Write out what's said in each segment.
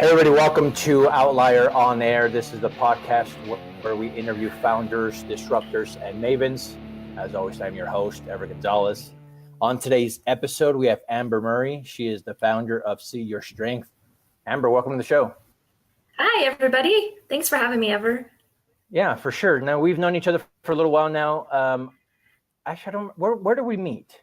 Hey everybody, welcome to Outlier on Air. This is the podcast where we interview founders, disruptors, and mavens. As always, I'm your host, Ever Gonzalez. On today's episode, we have Amber Murray. She is the founder of Your Strength. Amber, welcome to the show. Hi, everybody. Thanks for having me, Ever. Yeah, for sure. Now, we've known each other for a little while now. Actually, where did we meet?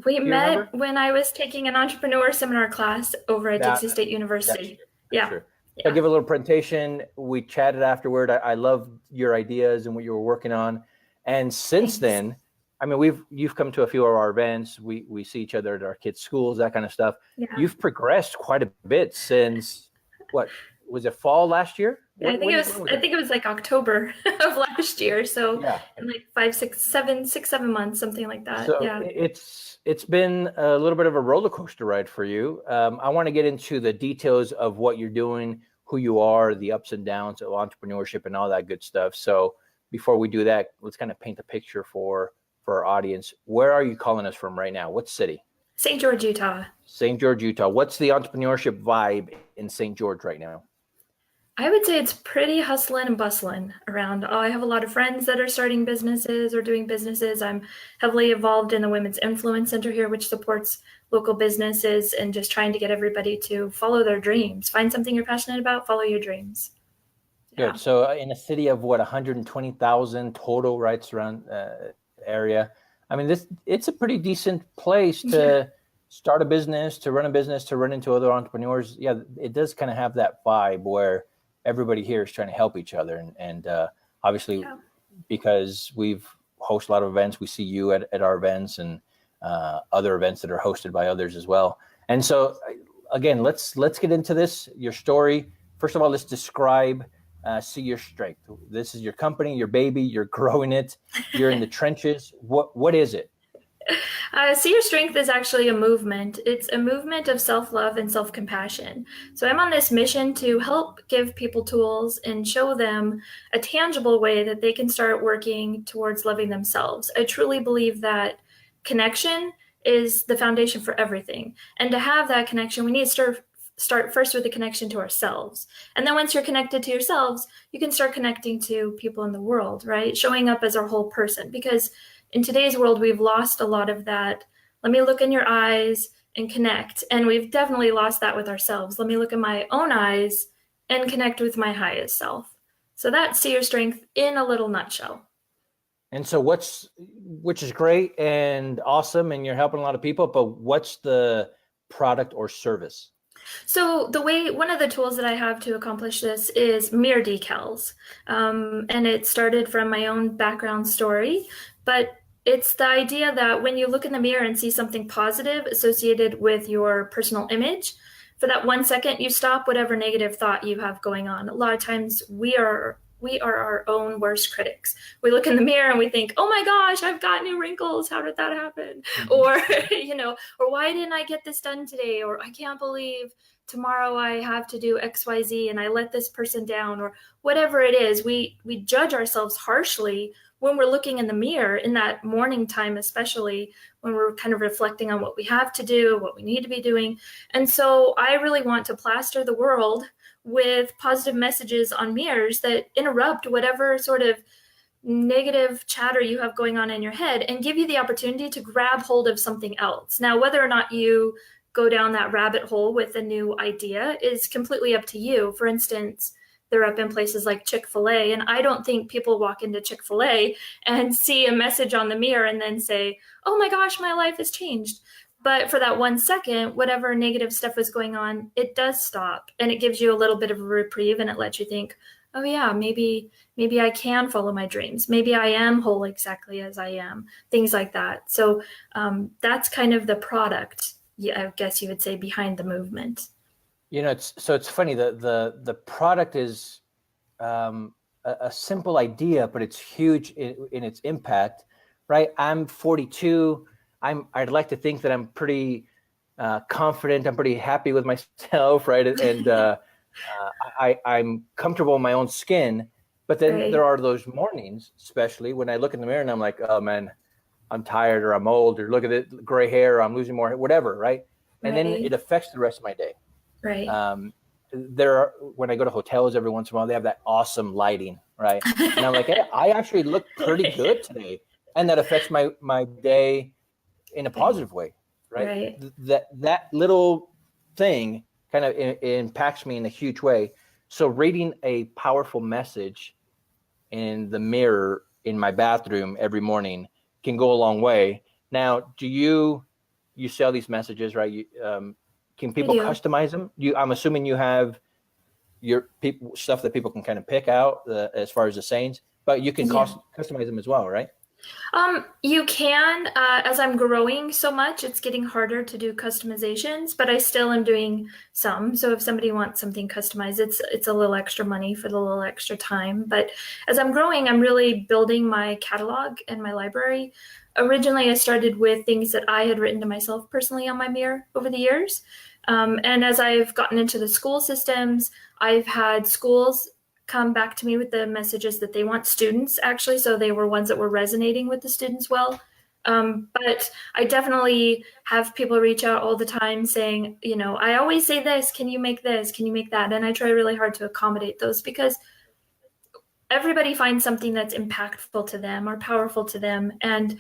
We met when I was taking an entrepreneur seminar class over at Dixie State University. Sure. I'll give a little presentation. We chatted afterward. I loved your ideas and what you were working on. And since then, I mean, you've come to a few of our events. We see each other at our kids' schools, that kind of stuff. Yeah. You've progressed quite a bit since what was it, fall last year? I think it was like October of last year. So in like 7 months, something like that. So it's been a little bit of a roller coaster ride for you. I want to get into the details of what you're doing, who you are, the ups and downs of entrepreneurship and all that good stuff. So before we do that, let's kind of paint the picture for our audience. Where are you calling us from right now? What city? St. George, Utah. St. George, Utah. What's the entrepreneurship vibe in St. George right now? I would say it's pretty hustling and bustling around. I have a lot of friends that are starting businesses or doing businesses. I'm heavily involved in the Women's Influence Center here, which supports local businesses and just trying to get everybody to follow their dreams. Find something you're passionate about, follow your dreams. Good. So in a city of 120,000 total, right, surround area. I mean, it's a pretty decent place to start a business, to run a business, to run into other entrepreneurs. Yeah, it does kind of have that vibe where everybody here is trying to help each other. And obviously, because we've hosted a lot of events, we see you at our events and other events that are hosted by others as well. And so, again, let's get into this, your story. First of all, let's describe Your Strength. This is your company, your baby, you're growing it, you're in the trenches. What is it? Your Strength is actually a movement. It's a movement of self-love and self-compassion. So I'm on this mission to help give people tools and show them a tangible way that they can start working towards loving themselves. I truly believe that connection is the foundation for everything. And to have that connection, we need to start first with the connection to ourselves. And then once you're connected to yourselves, you can start connecting to people in the world, right? Showing up as our whole person. Because in today's world, we've lost a lot of that. Let me look in your eyes and connect. And we've definitely lost that with ourselves. Let me look in my own eyes and connect with my highest self. So that's Your Strength in a little nutshell. And so which is great and awesome, and you're helping a lot of people, but what's the product or service? So one of the tools that I have to accomplish this is mirror decals. And it started from my own background story, but it's the idea that when you look in the mirror and see something positive associated with your personal image, for that 1 second, you stop whatever negative thought you have going on. A lot of times we are our own worst critics. We look in the mirror and we think, oh my gosh, I've got new wrinkles. How did that happen? Or, or why didn't I get this done today? Or I can't believe tomorrow I have to do XYZ and I let this person down, or whatever it is. We judge ourselves harshly when we're looking in the mirror in that morning time, especially when we're kind of reflecting on what we have to do, what we need to be doing. And so I really want to plaster the world with positive messages on mirrors that interrupt whatever sort of negative chatter you have going on in your head and give you the opportunity to grab hold of something else. Now, whether or not you go down that rabbit hole with a new idea is completely up to you. For instance, they're up in places like Chick-fil-A, and I don't think people walk into Chick-fil-A and see a message on the mirror and then say, oh my gosh, my life has changed. But for that 1 second, whatever negative stuff was going on, it does stop, and it gives you a little bit of a reprieve, and it lets you think, oh yeah, maybe I can follow my dreams. Maybe I am whole exactly as I am, things like that. So that's kind of the product, I guess you would say, behind the movement. It's funny. The product is a simple idea, but it's huge in its impact, right? I'm 42. I'd like to think that I'm pretty confident. I'm pretty happy with myself, right? And I'm comfortable in my own skin. But then there are those mornings, especially when I look in the mirror and I'm like, oh man, I'm tired, or I'm old, or look at it, gray hair, or I'm losing more, whatever, right? And then it affects the rest of my day. Right. when I go to hotels every once in a while, they have that awesome lighting, right? And I'm like, hey, I actually look pretty good today, and that affects my day in a positive way, right? Right. That little thing kind of impacts me in a huge way. So reading a powerful message in the mirror in my bathroom every morning can go a long way. Now, do you sell these messages, right? Can people customize them? I'm assuming you have your people stuff that people can kind of pick out as far as the sayings, but you can customize them as well, right? You can, as I'm growing so much, it's getting harder to do customizations, but I still am doing some. So if somebody wants something customized, it's a little extra money for the little extra time. But as I'm growing, I'm really building my catalog and my library. Originally, I started with things that I had written to myself personally on my mirror over the years. And as I've gotten into the school systems, I've had schools come back to me with the messages that they want, students actually, so they were ones that were resonating with the students well. But I definitely have people reach out all the time saying, I always say this, can you make this, can you make that? And I try really hard to accommodate those, because everybody finds something that's impactful to them or powerful to them, and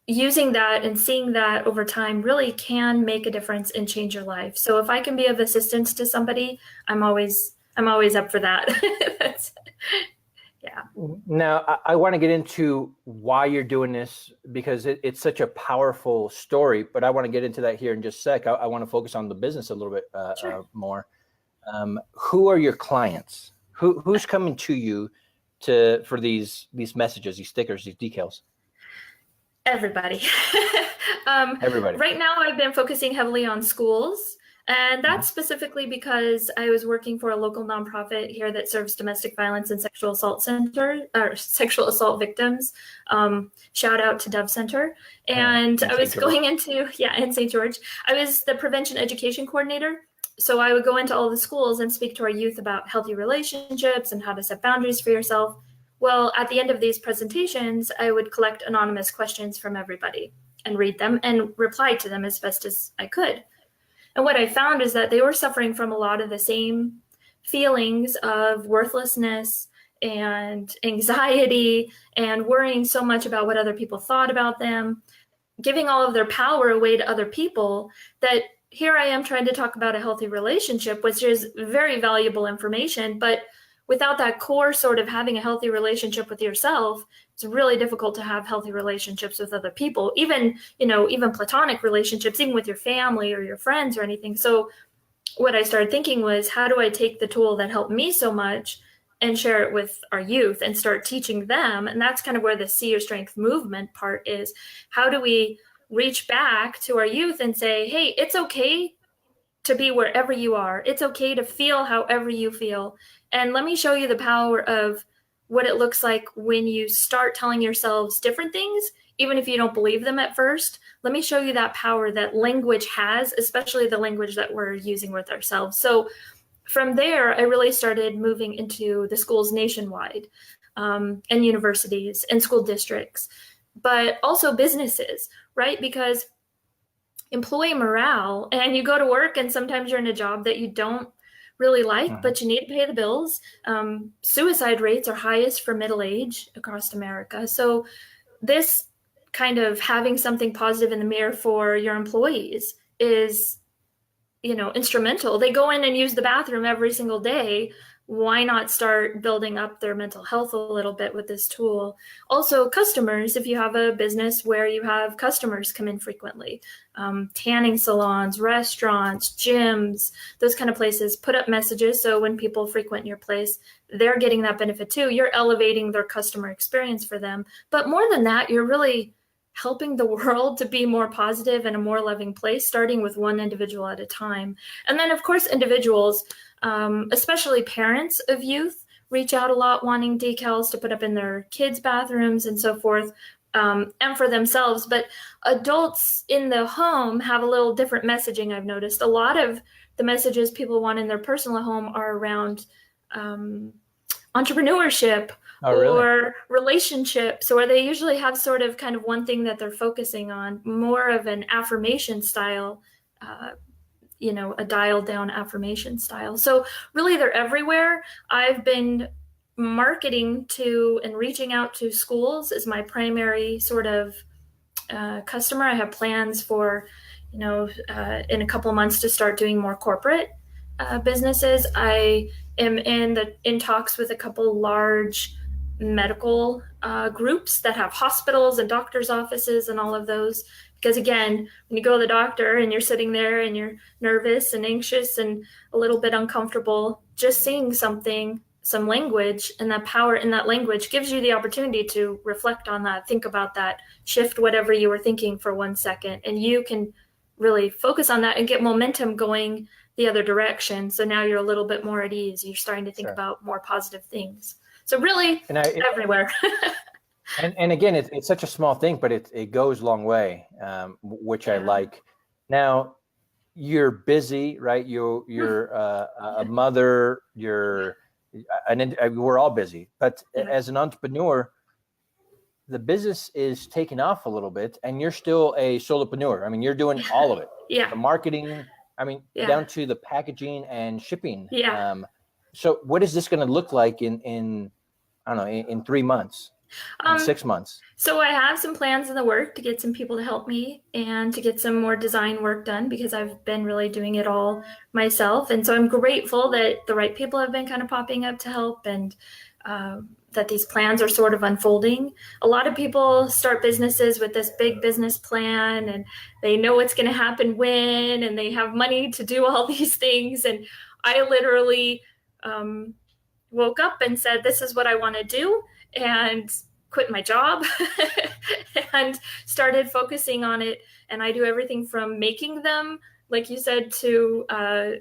using that and seeing that over time really can make a difference and change your life. So if I can be of assistance to somebody, I'm always up for that. Yeah. Now, I want to get into why you're doing this, because it's such a powerful story, but I want to get into that here in just a sec. I want to focus on the business a little bit more. Who are your clients? Who's coming to you for these messages, these stickers, these decals? Everybody. Everybody. Right now, I've been focusing heavily on schools. And that's specifically because I was working for a local nonprofit here that serves domestic violence and sexual assault sexual assault victims. Shout out to Dove Center. And I was going into, in St. George, I was the prevention education coordinator. So I would go into all the schools and speak to our youth about healthy relationships and how to set boundaries for yourself. Well, at the end of these presentations, I would collect anonymous questions from everybody and read them and reply to them as best as I could. And what I found is that they were suffering from a lot of the same feelings of worthlessness and anxiety and worrying so much about what other people thought about them, giving all of their power away to other people, that here I am trying to talk about a healthy relationship, which is very valuable information, but without that core sort of having a healthy relationship with yourself, it's really difficult to have healthy relationships with other people, even platonic relationships, even with your family or your friends or anything. So what I started thinking was, how do I take the tool that helped me so much and share it with our youth and start teaching them? And that's kind of where the See Your Strength movement part is. How do we reach back to our youth and say, hey, it's okay to be wherever you are. It's okay to feel however you feel. And let me show you the power of what it looks like when you start telling yourselves different things, even if you don't believe them at first. Let me show you that power that language has, especially the language that we're using with ourselves. So from there, I really started moving into the schools nationwide, and universities and school districts, but also businesses, right? Because employee morale, and you go to work and sometimes you're in a job that you don't really like, but you need to pay the bills. Suicide rates are highest for middle age across America. So this kind of having something positive in the mirror for your employees is, instrumental. They go in and use the bathroom every single day. Why not start building up their mental health a little bit with this tool? Also, customers, if you have a business where you have customers come in frequently, tanning salons, restaurants, gyms, those kind of places, put up messages so when people frequent your place, they're getting that benefit too. You're elevating their customer experience for them. But more than that, you're really helping the world to be more positive and a more loving place, starting with one individual at a time. And then, of course, individuals, especially parents of youth, reach out a lot wanting decals to put up in their kids' bathrooms and so forth, and for themselves. But adults in the home have a little different messaging, I've noticed. A lot of the messages people want in their personal home are around entrepreneurship or relationships, or they usually have sort of kind of one thing that they're focusing on, more of an affirmation style a dialed down affirmation style. So really they're everywhere. I've been marketing to and reaching out to schools is my primary sort of customer. I have plans for, in a couple months to start doing more corporate businesses. I am in talks with a couple large medical groups that have hospitals and doctors' offices and all of those. Because again, when you go to the doctor and you're sitting there and you're nervous and anxious and a little bit uncomfortable, just seeing some language, and that power in that language gives you the opportunity to reflect on that, think about that, shift whatever you were thinking for 1 second, and you can really focus on that and get momentum going the other direction. So now you're a little bit more at ease. You're starting to think about more positive things. So really everywhere. and again, it's such a small thing, but it goes a long way, which I like. Now, you're busy, right? You're a mother. We're all busy, but as an entrepreneur, the business is taking off a little bit, and you're still a solopreneur. I mean, you're doing all of it. The marketing. I mean, down to the packaging and shipping. So what is this going to look like in I don't know, in 3 months, in 6 months? So I have some plans in the work to get some people to help me and to get some more design work done, because I've been really doing it all myself. And so I'm grateful that the right people have been kind of popping up to help, and that these plans are sort of unfolding. A lot of people start businesses with this big business plan, and they know what's going to happen when, and they have money to do all these things. And I literally woke up and said, this is what I want to do, and quit my job and started focusing on it. And I do everything from making them, like you said, to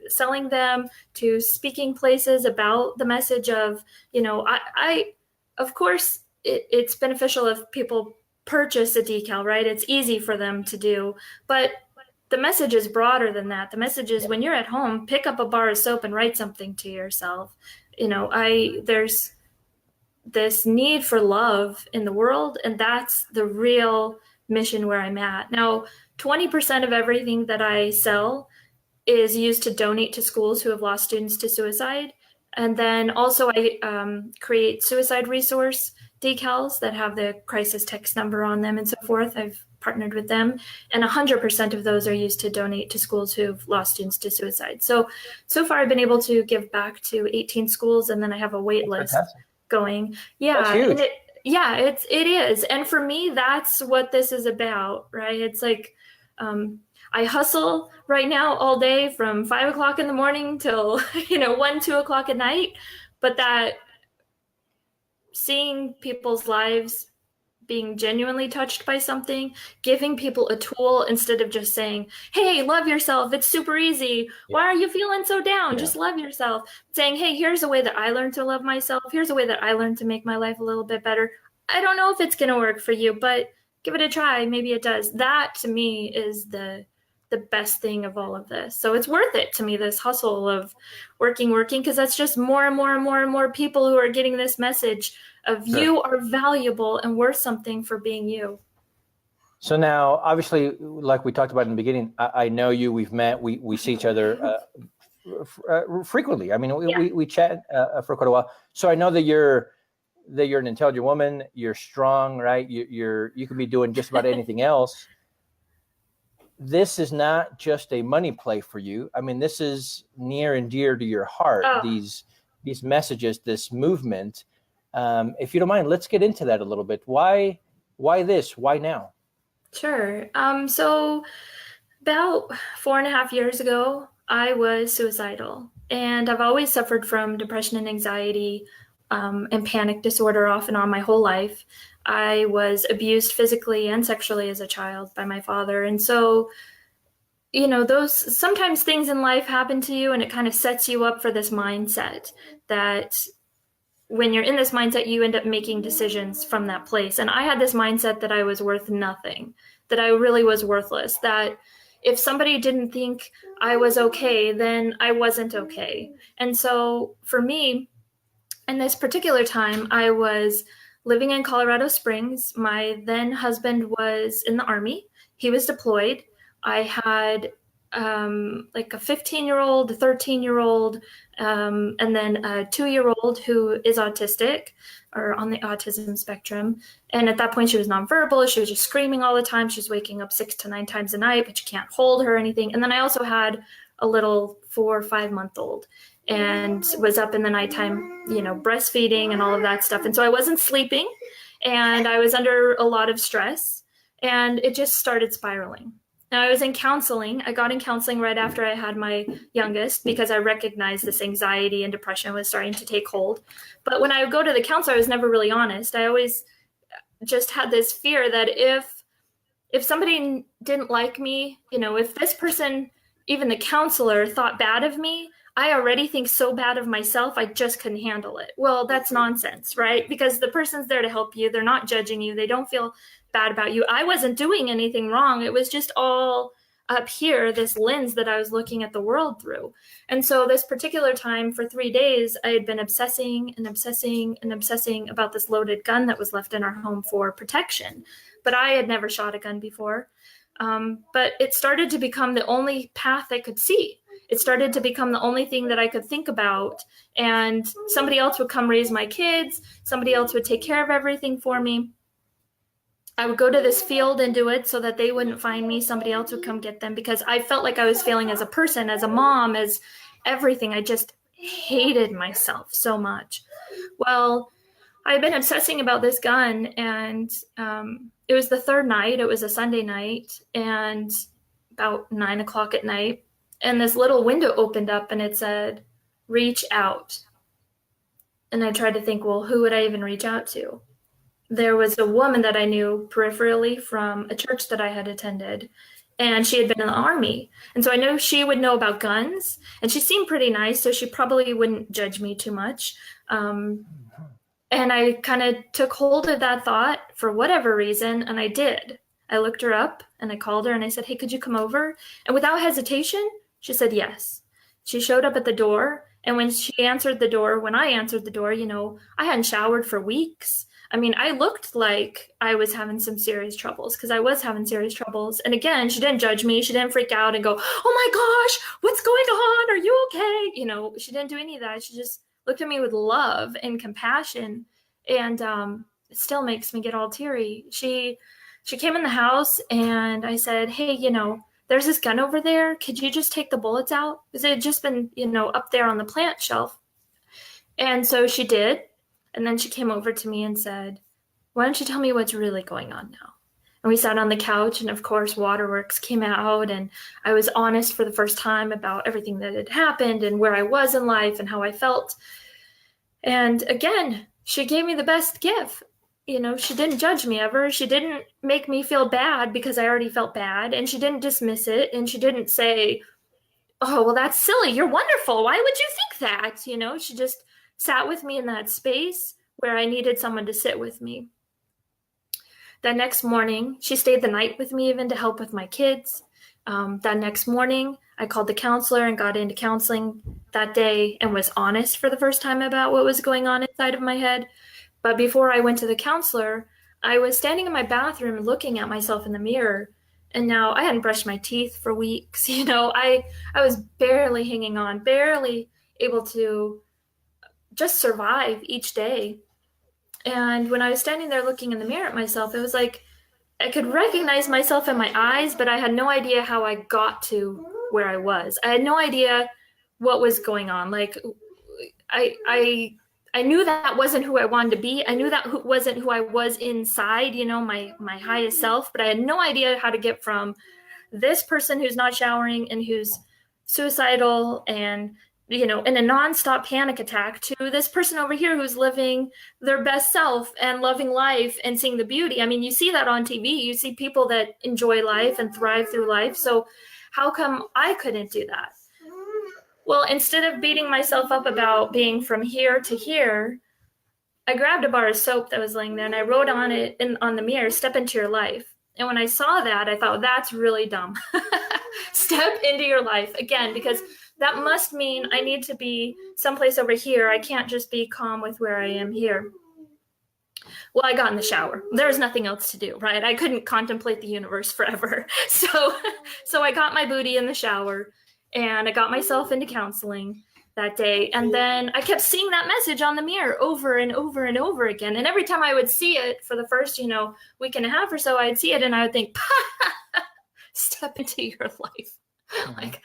selling them, to speaking places about the message of, I of course, it's beneficial if people purchase a decal, right? It's easy for them to do, but the message is broader than that. The message is, when you're at home, pick up a bar of soap and write something to yourself. There's this need for love in the world, and that's the real mission where I'm at. Now, 20% of everything that I sell is used to donate to schools who have lost students to suicide. And then also I create suicide resource decals that have the crisis text number on them and so forth. I've partnered with them, and 100% of those are used to donate to schools who've lost students to suicide. So far I've been able to give back to 18 schools, and then I have a wait list going. That's huge. It is. And for me, that's what this is about, right? It's like, I hustle right now all day from 5 o'clock in the morning till, 1, 2 o'clock at night. But that seeing people's lives being genuinely touched by something, giving people a tool instead of just saying, hey, love yourself. It's super easy. Why are you feeling so down? Just love yourself. Saying, hey, here's a way that I learned to love myself. Here's a way that I learned to make my life a little bit better. I don't know if it's going to work for you, but give it a try. Maybe it does. That to me is the best thing of all of this. So it's worth it to me, this hustle of working, because that's just more and more and more and more people who are getting this message of you are valuable and worth something for being you. So now, obviously, like we talked about in the beginning, I know you, we've met, we see each other frequently. I mean, we chat for quite a while. So I know that you're an intelligent woman, you're strong, right? You could be doing just about anything else. This is not just a money play for you. I mean, this is near and dear to your heart. These messages, this movement. If you don't mind, let's get into that a little bit. Why this? Why now? Sure. So about 4.5 years ago, I was suicidal, and I've always suffered from depression and anxiety and panic disorder off and on my whole life. I was abused physically and sexually as a child by my father. And so, those sometimes things in life happen to you, and it kind of sets you up for this mindset that when you're in this mindset, you end up making decisions from that place. And I had this mindset that I was worth nothing, that I really was worthless, that if somebody didn't think I was okay, then I wasn't okay. And so for me, in this particular time, I was living in Colorado Springs. My then husband was in the Army. He was deployed. I had like a 15-year-old, a 13-year-old, and then a 2-year-old who is autistic or on the autism spectrum. And at that point, she was nonverbal. She was just screaming all the time. She was waking up 6 to 9 times a night, but you can't hold her or anything. And then I also had a little 4 or 5-month-old and was up in the nighttime, breastfeeding and all of that stuff. And so I wasn't sleeping and I was under a lot of stress and it just started spiraling. Now, I was in counseling. I got in counseling right after I had my youngest because I recognized this anxiety and depression was starting to take hold. But when I would go to the counselor, I was never really honest. I always just had this fear that if somebody didn't like me, if this person, even the counselor, thought bad of me, I already think so bad of myself, I just couldn't handle it. Well, that's nonsense, right? Because the person's there to help you. They're not judging you. They don't feel bad about you. I wasn't doing anything wrong. It was just all up here, this lens that I was looking at the world through. And so this particular time for 3 days, I had been obsessing and obsessing and obsessing about this loaded gun that was left in our home for protection. But I had never shot a gun before. But it started to become the only path I could see. It started to become the only thing that I could think about. And somebody else would come raise my kids. Somebody else would take care of everything for me. I would go to this field and do it so that they wouldn't find me. Somebody else would come get them because I felt like I was failing as a person, as a mom, as everything. I just hated myself so much. Well, I've been obsessing about this gun and it was the third night. It was a Sunday night and about 9 o'clock at night. And this little window opened up and it said, reach out. And I tried to think, well, who would I even reach out to? There was a woman that I knew peripherally from a church that I had attended, and she had been in the Army. And so I know she would know about guns, and she seemed pretty nice, so she probably wouldn't judge me too much. And I kind of took hold of that thought for whatever reason, and I did. I looked her up, and I called her, and I said, hey, could you come over? And without hesitation, she said yes. She showed up at the door, and when I answered the door, I hadn't showered for weeks. I mean, I looked like I was having some serious troubles because I was having serious troubles. And again, she didn't judge me. She didn't freak out and go, oh my gosh, what's going on? Are you okay? She didn't do any of that. She just looked at me with love and compassion. And it still makes me get all teary. She came in the house and I said, hey, there's this gun over there. Could you just take the bullets out? Because it had just been, up there on the plant shelf. And so she did. And then she came over to me and said, why don't you tell me what's really going on now? And we sat on the couch and of course Waterworks came out and I was honest for the first time about everything that had happened and where I was in life and how I felt. And again, she gave me the best gift. She didn't judge me ever. She didn't make me feel bad because I already felt bad. And she didn't dismiss it. And she didn't say, oh, well, that's silly. You're wonderful. Why would you think that? She just sat with me in that space where I needed someone to sit with me. That next morning, she stayed the night with me even to help with my kids. That next morning, I called the counselor and got into counseling that day and was honest for the first time about what was going on inside of my head. But before I went to the counselor, I was standing in my bathroom looking at myself in the mirror. And now I hadn't brushed my teeth for weeks. I was barely hanging on, barely able to just survive each day. And when I was standing there looking in the mirror at myself, it was like I could recognize myself in my eyes, but I had no idea how I got to where I was. I had no idea what was going on. Like I knew that wasn't who I wanted to be. I knew that wasn't who I was inside, my highest self, but I had no idea how to get from this person who's not showering and who's suicidal and in a nonstop panic attack to this person over here who's living their best self and loving life and seeing the beauty. I mean, you see that on TV. You see people that enjoy life and thrive through life. So how come I couldn't do that? Well, instead of beating myself up about being from here to here, I grabbed a bar of soap that was laying there and I wrote on it on the mirror, step into your life. And when I saw that, I thought, that's really dumb. Step into your life again, because that must mean I need to be someplace over here. I can't just be calm with where I am here. Well, I got in the shower. There was nothing else to do, right? I couldn't contemplate the universe forever. So I got my booty in the shower and I got myself into counseling that day. And then I kept seeing that message on the mirror over and over and over again. And every time I would see it for the first, week and a half or so, I'd see it and I would think, step into your life. Mm-hmm. Like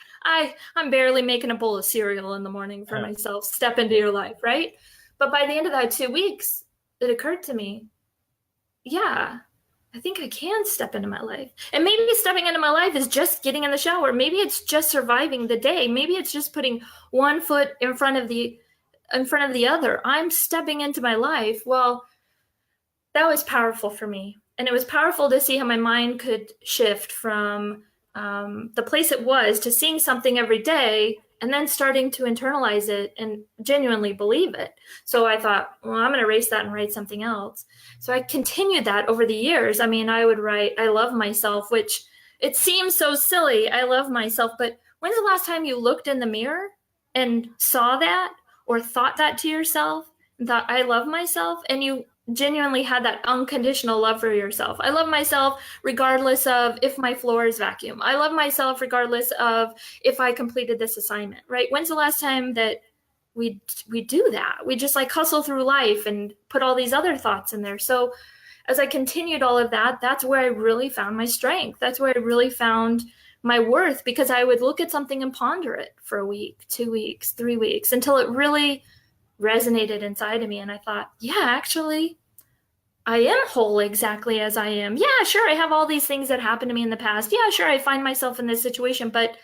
I'm barely making a bowl of cereal in the morning for myself. Step into your life, right? But by the end of that 2 weeks, it occurred to me, yeah, I think I can step into my life. And maybe stepping into my life is just getting in the shower. Maybe it's just surviving the day. Maybe it's just putting one foot in front of the other. I'm stepping into my life. Well, that was powerful for me. And it was powerful to see how my mind could shift from the place it was to seeing something every day and then starting to internalize it and genuinely believe it. So I thought, well, I'm going to erase that and write something else. So I continued that over the years. I mean, I would write, I love myself, which it seems so silly. I love myself. But when's the last time you looked in the mirror and saw that or thought that to yourself and thought, I love myself? And you genuinely had that unconditional love for yourself. I love myself regardless of if my floor is vacuum. I love myself regardless of if I completed this assignment, right? When's the last time that we do that? We just like hustle through life and put all these other thoughts in there. So as I continued all of that, that's where I really found my strength. That's where I really found my worth, because I would look at something and ponder it for a week, 2 weeks, 3 weeks, until it really resonated inside of me. And I thought, yeah, actually, I am whole exactly as I am. Yeah, sure, I have all these things that happened to me in the past. Yeah, sure, I find myself in this situation, but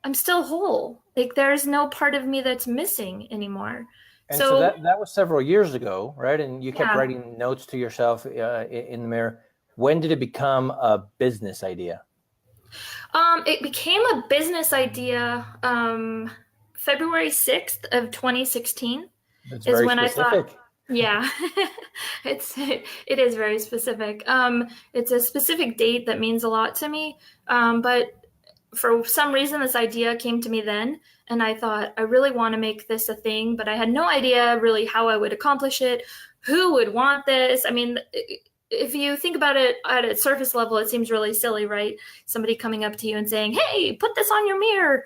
I'm still whole. Like there's no part of me that's missing anymore. And so that was several years ago, right? And you kept writing notes to yourself in the mirror. When did it become a business idea? It became a business idea February 6th of 2016. That's is very when specific. I thought, yeah, it is very specific. It's a specific date that means a lot to me. But for some reason, this idea came to me then, and I thought, I really want to make this a thing, but I had no idea really how I would accomplish it, who would want this. I mean, if you think about it at a surface level, it seems really silly, right? Somebody coming up to you and saying, hey, put this on your mirror.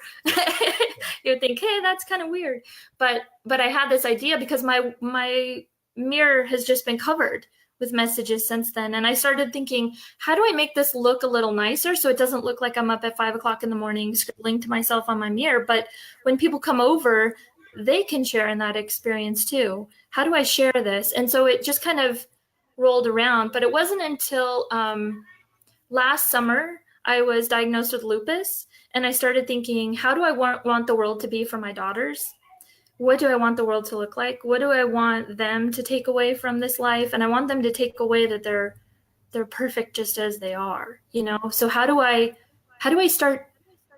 You would think, hey, that's kind of weird. But I had this idea because my mirror has just been covered with messages since then. And I started thinking, how do I make this look a little nicer so it doesn't look like I'm up at 5 o'clock in the morning scribbling to myself on my mirror? But when people come over, they can share in that experience too. How do I share this? And so it just kind of rolled around. But it wasn't until last summer I was diagnosed with lupus, and I started thinking, how do I want the world to be for my daughters? What do I want the world to look like? What do I want them to take away from this life? And I want them to take away that they're perfect just as they are, So how do I start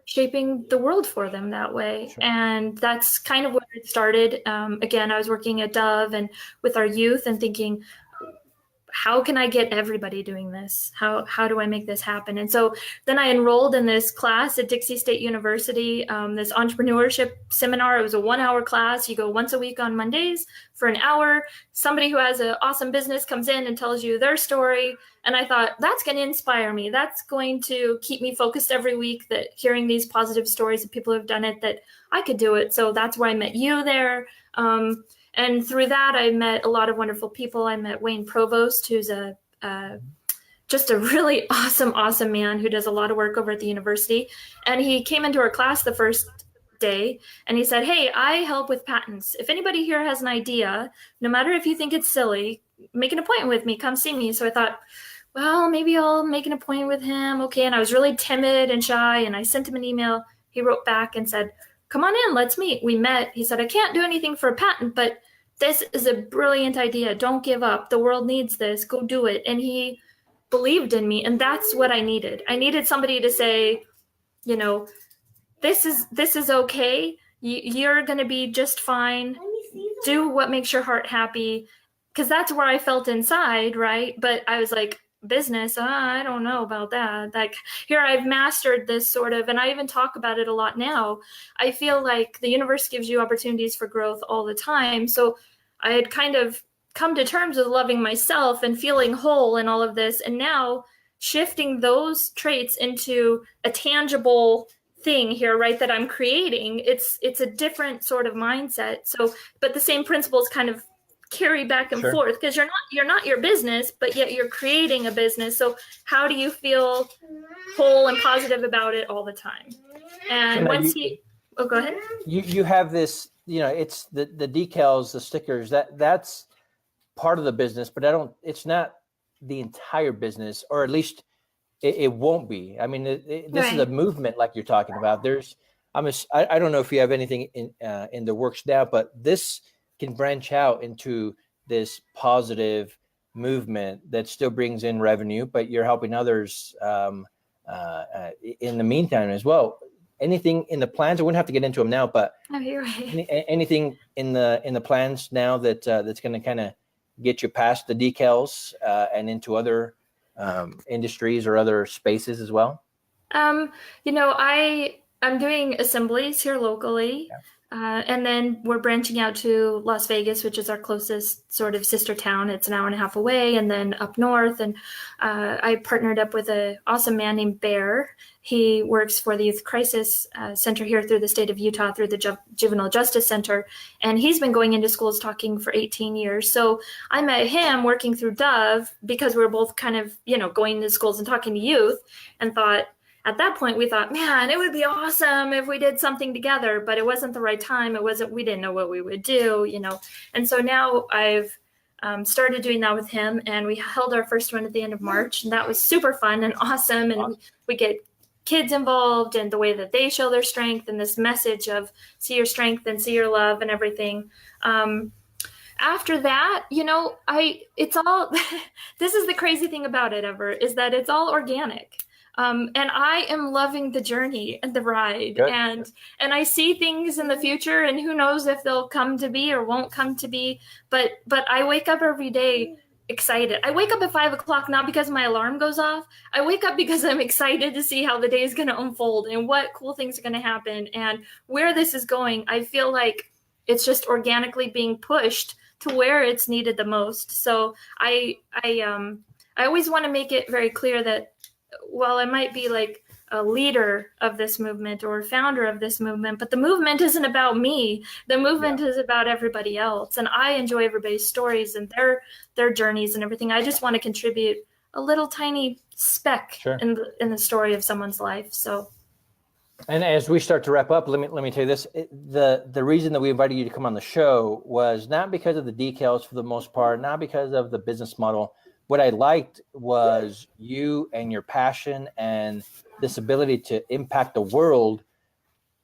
shaping the world for them that way? Sure. And that's kind of where it started. Again, I was working at Dove and with our youth and thinking, how can I get everybody doing this? How do I make this happen? And so then I enrolled in this class at Dixie State University, this entrepreneurship seminar. It was a 1-hour class. You go once a week on Mondays for an hour. Somebody who has an awesome business comes in and tells you their story. And I thought, that's going to inspire me. That's going to keep me focused every week, that hearing these positive stories of people who have done it, that I could do it. So that's where I met you there. And through that, I met a lot of wonderful people. I met Wayne Provost, who's just a really awesome man who does a lot of work over at the university. And he came into our class the first day and he said, hey, I help with patents. If anybody here has an idea, no matter if you think it's silly, make an appointment with me, come see me. So I thought, well, maybe I'll make an appointment with him. Okay. And I was really timid and shy, and I sent him an email. He wrote back and said, come on in, let's meet. We met. He said, I can't do anything for a patent, but this is a brilliant idea. Don't give up. The world needs this. Go do it. And he believed in me. And that's what I needed. I needed somebody to say, this is okay. You're going to be just fine. Do what makes your heart happy. Because that's where I felt inside, right? But I was like, business, I don't know about that. Like, here I've mastered this sort of, and I even talk about it a lot now. I feel like the universe gives you opportunities for growth all the time. So I had kind of come to terms with loving myself and feeling whole and all of this. And now shifting those traits into a tangible thing here, right, that I'm creating, it's a different sort of mindset. So, but the same principles kind of carry back and forth, because you're not your business, but yet you're creating a business. So how do you feel whole and positive about it all the time? And go ahead. You have this, it's the decals, the stickers, that's part of the business, but it's not the entire business, or at least it won't be. I mean, this is a movement like you're talking about. I don't know if you have anything in the works now, but this can branch out into this positive movement that still brings in revenue, but you're helping others in the meantime as well. Anything in the plans? I wouldn't have to get into them now, but you're right. Anything in the plans now that's going to kind of get you past the decals and into other industries or other spaces as well? I'm doing assemblies here locally. Yeah. And then we're branching out to Las Vegas, which is our closest sort of sister town. It's an hour and a half away, and then up north. And I partnered up with an awesome man named Bear. He works for the Youth Crisis Center here through the state of Utah, through the Juvenile Justice Center. And he's been going into schools talking for 18 years. So I met him working through Dove because we were both kind of, going into schools and talking to youth, and thought, at that point, we thought, man, it would be awesome if we did something together, but it wasn't the right time. We didn't know what we would do, And so now I've started doing that with him, and we held our first one at the end of March, and that was super fun and awesome. And we get kids involved and the way that they show their strength, and this message of see your strength and see your love and everything. After that, it's all, this is the crazy thing about it, is that it's all organic. And I am loving the journey and the ride. Good. And I see things in the future, and who knows if they'll come to be or won't come to be. But I wake up every day excited. I wake up at 5 o'clock, not because my alarm goes off. I wake up because I'm excited to see how the day is going to unfold and what cool things are going to happen and where this is going. I feel like it's just organically being pushed to where it's needed the most. So I always want to make it very clear that while I might be like a leader of this movement or founder of this movement, but the movement isn't about me. The movement is about everybody else. And I enjoy everybody's stories and their journeys and everything. I just want to contribute a little tiny speck in the story of someone's life. So. And as we start to wrap up, let me tell you this. The reason that we invited you to come on the show was not because of the decals for the most part, not because of the business model. What I liked was you and your passion and this ability to impact the world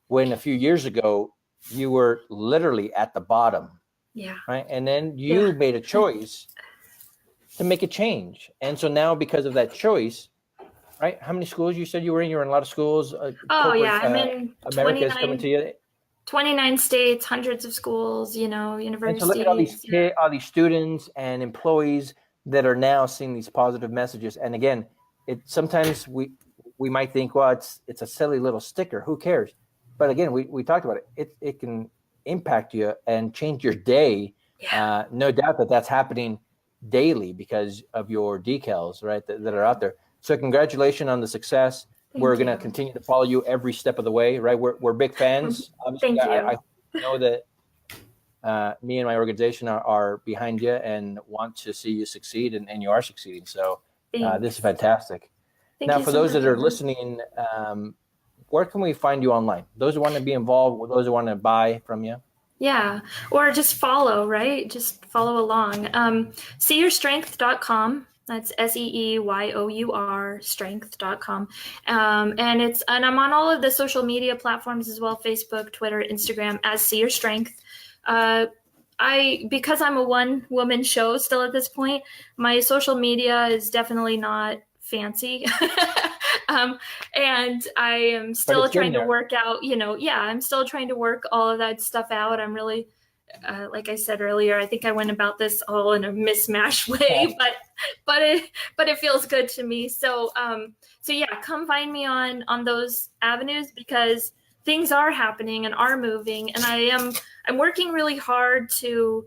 when a few years ago you were literally at the bottom. Yeah. Right. And then you made a choice to make a change. And so now because of that choice, right? How many schools you said you were in? You were in a lot of schools. I'm in America's coming to you. 29 states, hundreds of schools, universities. And so look at all these kids, all these students and employees that are now seeing these positive messages. And again, sometimes we might think, well, it's a silly little sticker. Who cares? But again, we talked about it. It can impact you and change your day. Yeah. No doubt that's happening daily because of your decals, right? That are out there. So congratulations on the success. We're going to continue to follow you every step of the way, right? We're big fans. Thank you. I know that me and my organization are behind you and want to see you succeed, and you are succeeding. So this is fantastic. Now, for those that are listening, where can we find you online? Those who want to be involved, those who want to buy from you? Yeah, or just follow, right? Just follow along. SeeYourStrength.com. That's SEEYOUR strength.com. And I'm on all of the social media platforms as well, Facebook, Twitter, Instagram, as See Your Strength. Because I'm a one-woman show still at this point, my social media is definitely not fancy. And I am still trying to work out, I'm still trying to work all of that stuff out. I'm really, like I said earlier, I think I went about this all in a mismatched way, but it feels good to me. So yeah, come find me on those avenues, because things are happening and are moving. And I'm working really hard to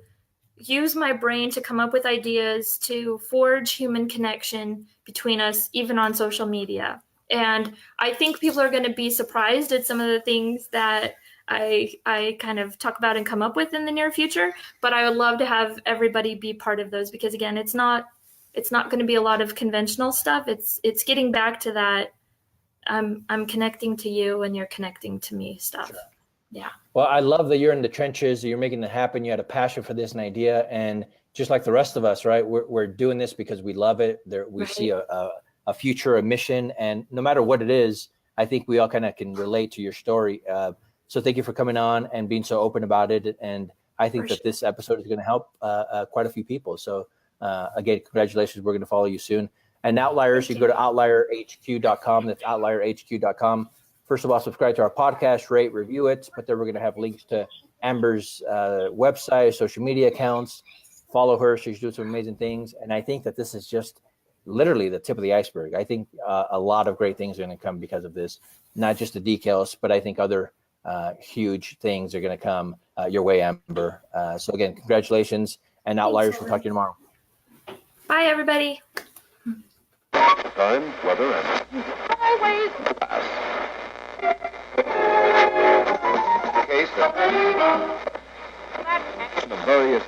use my brain to come up with ideas to forge human connection between us, even on social media. And I think people are going to be surprised at some of the things that I kind of talk about and come up with in the near future. But I would love to have everybody be part of those, because again, it's not going to be a lot of conventional stuff. It's getting back to that I'm connecting to you and you're connecting to me stuff. Sure. Yeah. Well, I love that you're in the trenches, you're making it happen. You had a passion for this and idea. And just like the rest of us, right, we're doing this because we love it. We see a future, a mission, and no matter what it is, I think we all kind of can relate to your story. So thank you for coming on and being so open about it. And I think that this episode is going to help quite a few people. So again, congratulations. We're going to follow you soon. And Outliers, you go to outlierhq.com. That's outlierhq.com. First of all, subscribe to our podcast, rate, review it. But then we're going to have links to Amber's website, social media accounts. Follow her. She's doing some amazing things. And I think that this is just literally the tip of the iceberg. I think a lot of great things are going to come because of this, not just the decals, but I think other huge things are going to come your way, Amber. So again, congratulations. And Outliers, we'll talk to you tomorrow. Bye, everybody. Time, weather, and always case of various